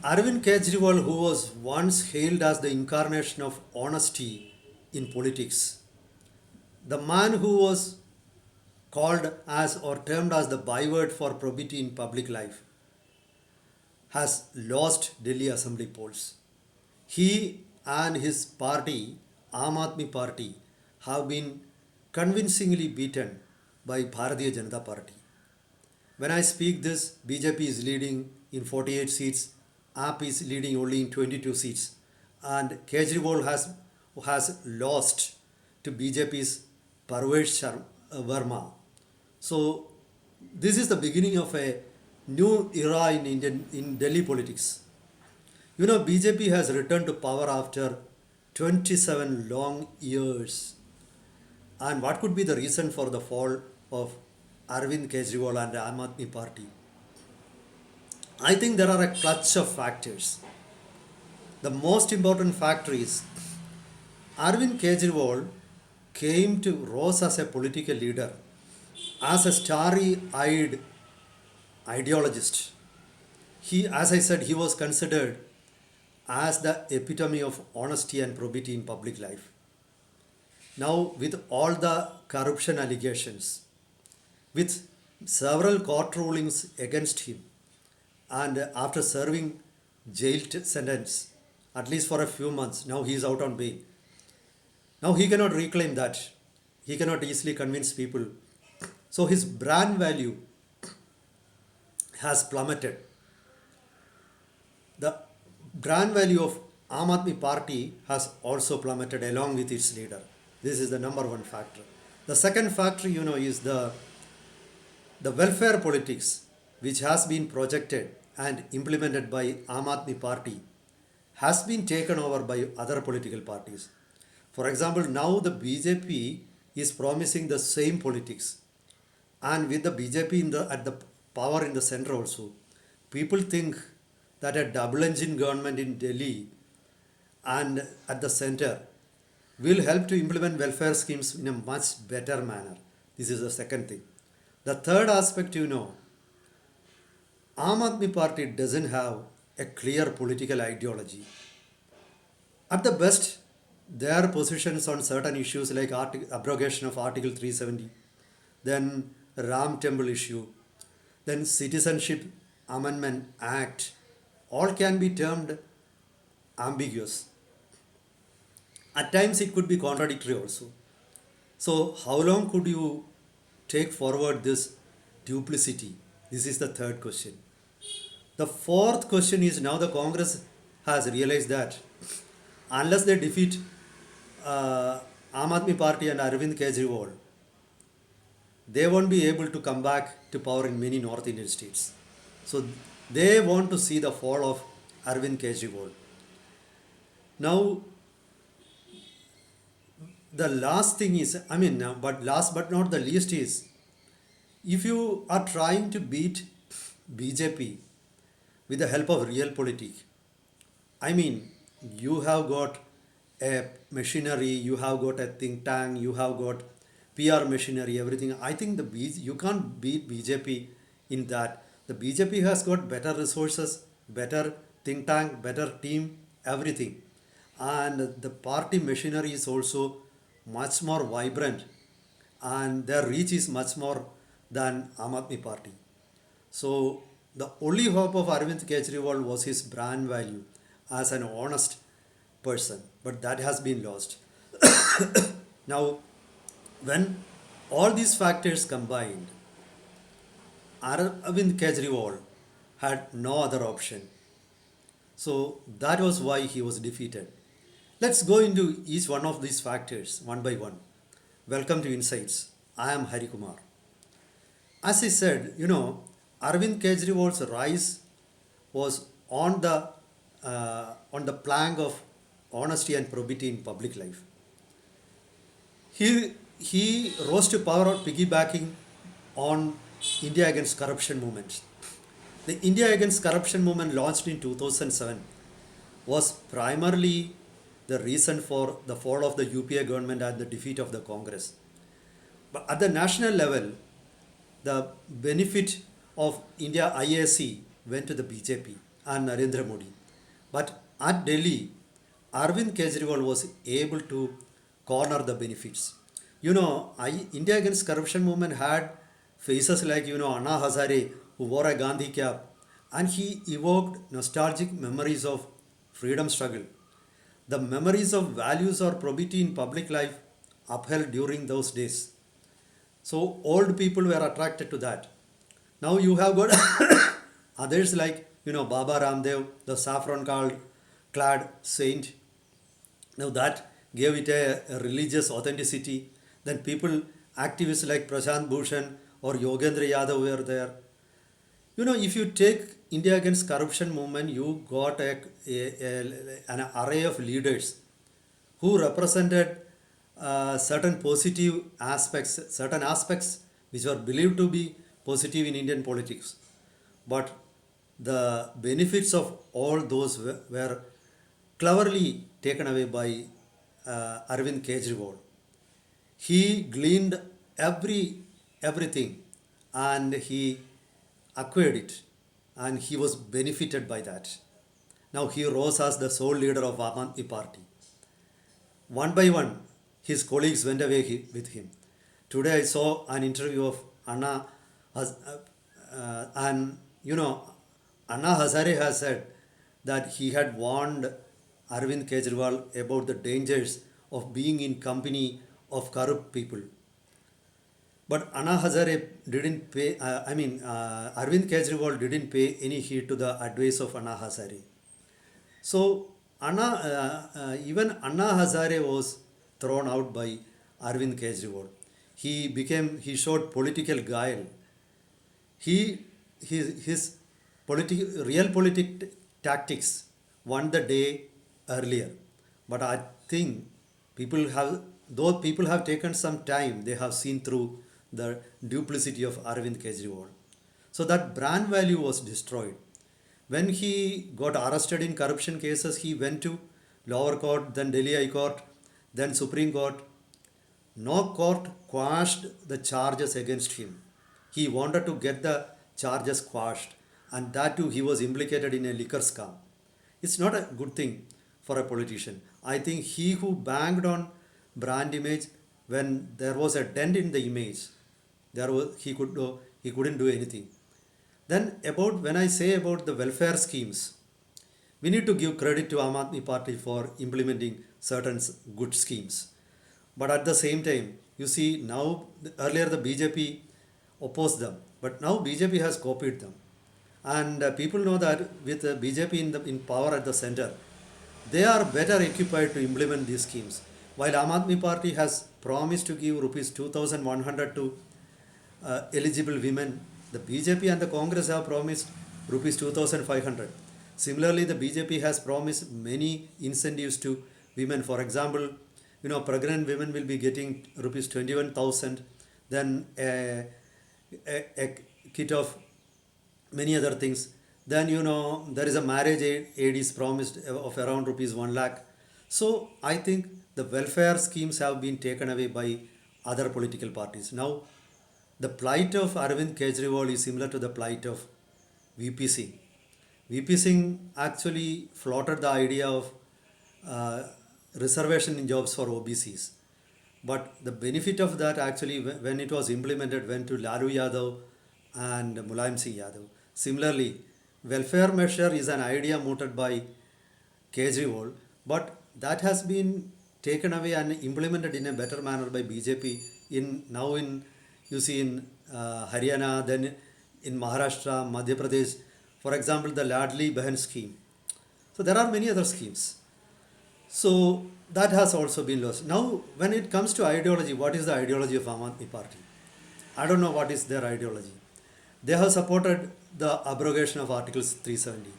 Arvind Kejriwal, who was once hailed as the incarnation of honesty in politics, the man who was called as or termed as the byword for probity in public life, has lost Delhi Assembly polls. He and his party, Aam Aadmi Party, have been convincingly beaten by Bharatiya Janata Party. When I speak this, BJP is leading in 48 seats, AAP is leading only in 22 seats, and Kejriwal has lost to BJP's Verma. So this is the beginning of a new era in Delhi politics. You know, BJP has returned to power after 27 long years. And what could be the reason for the fall of Arvind Kejriwal and the Aam Aadmi Party? I think there are a clutch of factors. The most important factor is Arvind Kejriwal rose as a political leader, as a starry-eyed ideologist. As I said, he was considered as the epitome of honesty and probity in public life. Now, with all the corruption allegations, with several court rulings against him, and after serving jail sentence, at least for a few months, now he is out on bail. Now he cannot reclaim that. He cannot easily convince people. So his brand value has plummeted. The brand value of Aam Aadmi Party has also plummeted along with its leader. This is the number one factor. The second factor, is the welfare politics which has been projected and implemented by Aam Aadmi Party has been taken over by other political parties. For example, now the BJP is promising the same politics, and with the BJP at the power in the center also, people think that a double engine government in Delhi and at the center will help to implement welfare schemes in a much better manner. This is the second thing. The third aspect, Aam Aadmi Party doesn't have a clear political ideology. At the best, their positions on certain issues like abrogation of Article 370, then Ram Temple issue, then Citizenship Amendment Act, all can be termed ambiguous. At times it could be contradictory also. So how long could you take forward this duplicity? This is the third question. The fourth question is, now the Congress has realized that unless they defeat Aam Aadmi Party and Arvind Kejriwal, they won't be able to come back to power in many North Indian states. So they want to see the fall of Arvind Kejriwal. Now, the last thing is, but last but not the least is, if you are trying to beat BJP with the help of realpolitik, you have got a machinery, you have got a think tank, you have got PR machinery, everything. I think you can't beat BJP in that. The BJP has got better resources, better think tank, better team, everything. And the party machinery is also much more vibrant, and their reach is much more than Aam Aadmi Party. So the only hope of Arvind Kejriwal was his brand value as an honest person, but that has been lost. Now, when all these factors combined, Arvind Kejriwal had no other option. So that was why he was defeated. Let's go into each one of these factors one by one. Welcome to Insights. I am Hari Kumar. As I said, Arvind Kejriwal's rise was on the plank of honesty and probity in public life. He rose to power piggybacking on India Against Corruption movement. The India Against Corruption movement, launched in 2007, was primarily the reason for the fall of the UPA government and the defeat of the Congress. But at the national level, the benefit of India IAC went to the BJP. and Narendra Modi. But at Delhi, Arvind Kejriwal was able to corner the benefits. India Against Corruption movement had faces like, Anna Hazare, who wore a Gandhi cap, and he evoked nostalgic memories of freedom struggle. The memories of values or probity in public life upheld during those days. So old people were attracted to that. Now you have got others like Baba Ramdev, the saffron clad saint. Now that gave it a religious authenticity. Then people, activists like Prashant Bhushan or Yogendra Yadav were there. If you take India Against Corruption movement, you got an array of leaders who represented certain aspects which were believed to be positive in Indian politics. But the benefits of all those were cleverly taken away by Arvind Kejriwal. He gleaned everything and he acquired it, and he was benefited by that. Now he rose as the sole leader of Aam Aadmi Party. One by one, his colleagues went away with him. Today I saw an interview of Anna, and Anna Hazare has said that he had warned Arvind Kejriwal about the dangers of being in company of corrupt people. But Anna Hazare didn't pay, Arvind Kejriwal didn't pay any heed to the advice of Anna Hazare. So even Anna Hazare was thrown out by Arvind Kejriwal. He showed political guile. His real political tactics won the day earlier. But I think though people have taken some time, they have seen through the duplicity of Arvind Kejriwal. So that brand value was destroyed. When he got arrested in corruption cases, he went to lower court, then Delhi High Court, then Supreme Court. No court quashed the charges against him. He wanted to get the charges quashed, and that too he was implicated in a liquor scam. It's not a good thing for a politician. I think he who banged on brand image, when there was a dent in the image, he couldn't do anything. Then when I say about the welfare schemes, we need to give credit to Aam Aadmi Party for implementing certain good schemes. But at the same time, you see now, earlier the BJP opposed them, but now BJP has copied them. And people know that with the BJP in power at the center, they are better equipped to implement these schemes. While Aam Aadmi Party has promised to give rupees 2,100 to eligible women, the BJP and the Congress have promised rupees 2,500. Similarly, the BJP has promised many incentives to women. For example, pregnant women will be getting rupees 21,000, then a kit of many other things. Then there is a marriage aid is promised of around rupees 1 lakh. So I think the welfare schemes have been taken away by other political parties. Now the plight of Arvind Kejriwal is similar to the plight of VP Singh. VP Singh actually floated the idea of reservation in jobs for OBCs. But the benefit of that actually, when it was implemented, went to Lalu Yadav and Mulayam Singh Yadav. Similarly, welfare measure is an idea mooted by Kejriwal, but that has been taken away and implemented in a better manner by BJP in Haryana, then in Maharashtra, Madhya Pradesh. For example, the Ladli Behan scheme. So there are many other schemes. So that has also been lost. Now, when it comes to ideology, what is the ideology of Aam Aadmi Party? I don't know what is their ideology. They have supported the abrogation of Article 370.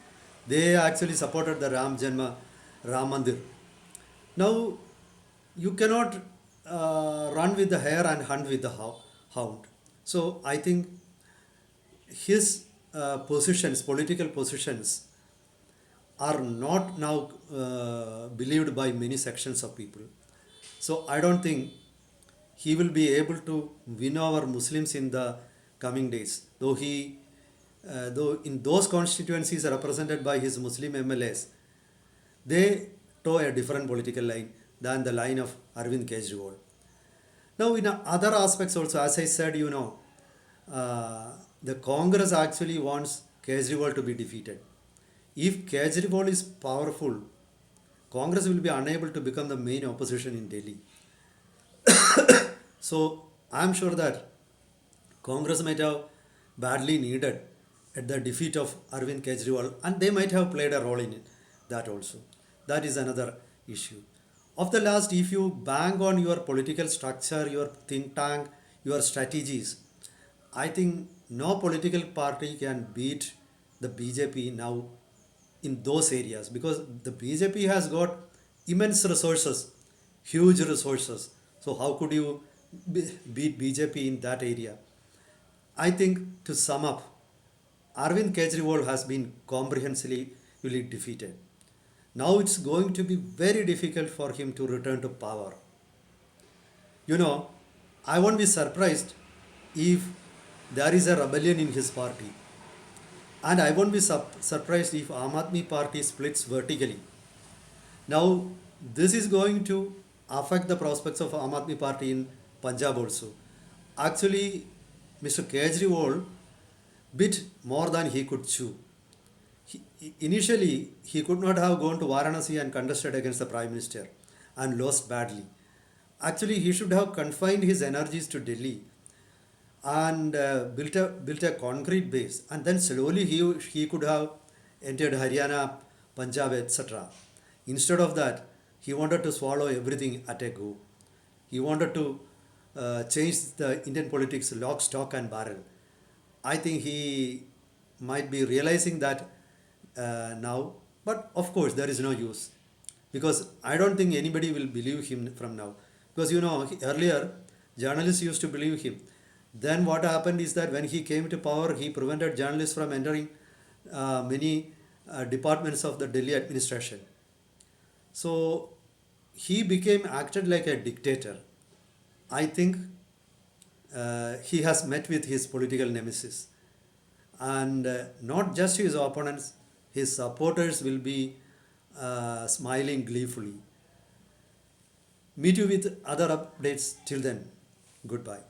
They actually supported the Ram Mandir. Now, you cannot run with the hare and hunt with the hound. So I think his political positions, are not now believed by many sections of people. So I don't think he will be able to win over Muslims in the coming days. Though he though in those constituencies represented by his Muslim MLAs, they toe a different political line than the line of Arvind Kejriwal. Now, in other aspects also, as I said, the Congress actually wants Kejriwal to be defeated. If Kejriwal is powerful, Congress will be unable to become the main opposition in Delhi. So I'm sure that Congress might have badly needed at the defeat of Arvind Kejriwal, and they might have played a role in it, that also. That is another issue. Of the last, if you bang on your political structure, your think tank, your strategies, I think no political party can beat the BJP now in those areas, because the BJP has got immense resources, huge resources. So how could you beat BJP in that area? I think to sum up, Arvind Kejriwal has been comprehensively defeated. Now it's going to be very difficult for him to return to power. You know, I won't be surprised if there is a rebellion in his party. And I won't be surprised if Aam Aadmi Party splits vertically. Now, this is going to affect the prospects of Aam Aadmi Party in Punjab also. Actually, Mr. Kejriwal bit more than he could chew. Initially, he could not have gone to Varanasi and contested against the Prime Minister and lost badly. Actually, he should have confined his energies to Delhi and built a concrete base, and then slowly he could have entered Haryana, Punjab, etc. Instead of that, he wanted to swallow everything at a go. He wanted to change the Indian politics lock, stock and barrel. I think he might be realizing that now, but of course there is no use, because I don't think anybody will believe him from now, because earlier journalists used to believe him. Then what happened is that when he came to power, he prevented journalists from entering many departments of the Delhi administration. So he acted like a dictator. I think he has met with his political nemesis, and not just his opponents, his supporters will be smiling gleefully. Meet you with other updates. Till then, goodbye.